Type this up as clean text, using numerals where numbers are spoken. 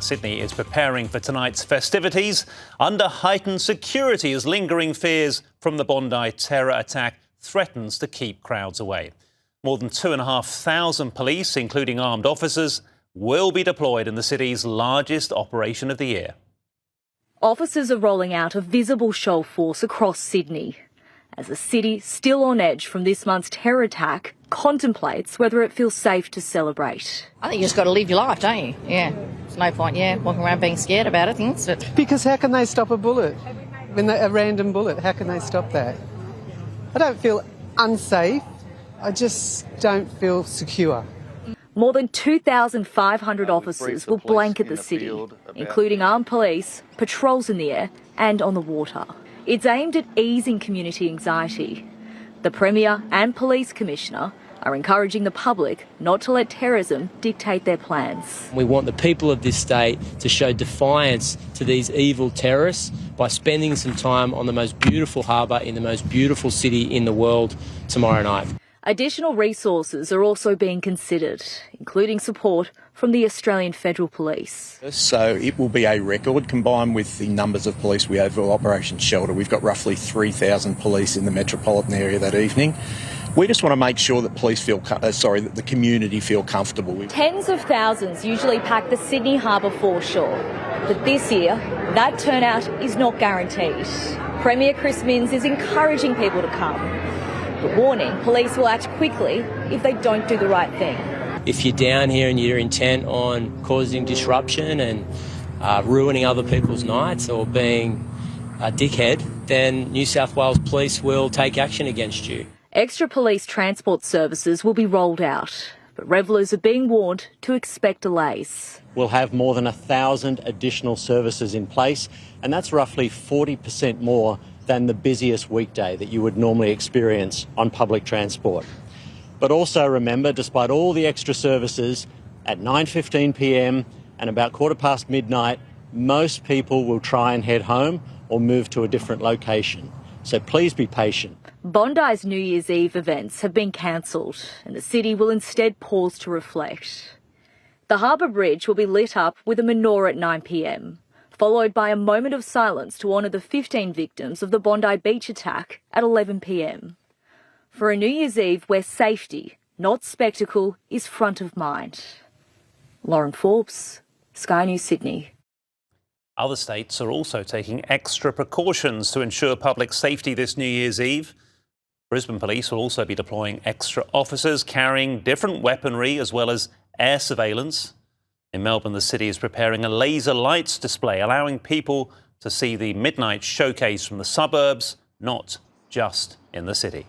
Sydney is preparing for tonight's festivities under heightened security as lingering fears from the Bondi terror attack threatens to keep crowds away. More than 2,500 police, including armed officers, will be deployed in the city's largest operation of the year. Officers are rolling out a visible show force across Sydney as the city, still on edge from this month's terror attack, contemplates whether it feels safe to celebrate. I think you just got to live your life, don't you? Yeah. There's no point, walking around being scared about it. But because how can they stop a bullet? A random bullet, how can they stop that? I don't feel unsafe. I just don't feel secure. More than 2,500 officers will blanket the city, including armed police, patrols in the air and on the water. It's aimed at easing community anxiety. The Premier and Police Commissioner are encouraging the public not to let terrorism dictate their plans. We want the people of this state to show defiance to these evil terrorists by spending some time on the most beautiful harbour in the most beautiful city in the world tomorrow night. Additional resources are also being considered, including support from the Australian Federal Police. So it will be a record combined with the numbers of police we have for Operation Shelter. We've got roughly 3,000 police in the metropolitan area that evening. We just want to make sure that that the community feel comfortable. Tens of thousands usually pack the Sydney Harbour foreshore, but this year that turnout is not guaranteed. Premier Chris Minns is encouraging people to come, but warning police will act quickly if they don't do the right thing. If you're down here and you're intent on causing disruption and ruining other people's nights or being a dickhead, then New South Wales Police will take action against you. Extra police transport services will be rolled out, but revellers are being warned to expect delays. We'll have more than 1,000 additional services in place, and that's roughly 40% more than the busiest weekday that you would normally experience on public transport. But also remember, despite all the extra services, at 9:15 p.m. and about 15:15 midnight, most people will try and head home or move to a different location. So please be patient. Bondi's New Year's Eve events have been cancelled and the city will instead pause to reflect. The Harbour Bridge will be lit up with a menorah at 9 p.m, followed by a moment of silence to honour the 15 victims of the Bondi beach attack at 11 p.m. For a New Year's Eve where safety, not spectacle, is front of mind. Lauren Forbes, Sky News Sydney. Other states are also taking extra precautions to ensure public safety this New Year's Eve. Brisbane Police will also be deploying extra officers carrying different weaponry as well as air surveillance. In Melbourne, the city is preparing a laser lights display, allowing people to see the midnight showcase from the suburbs, not just in the city.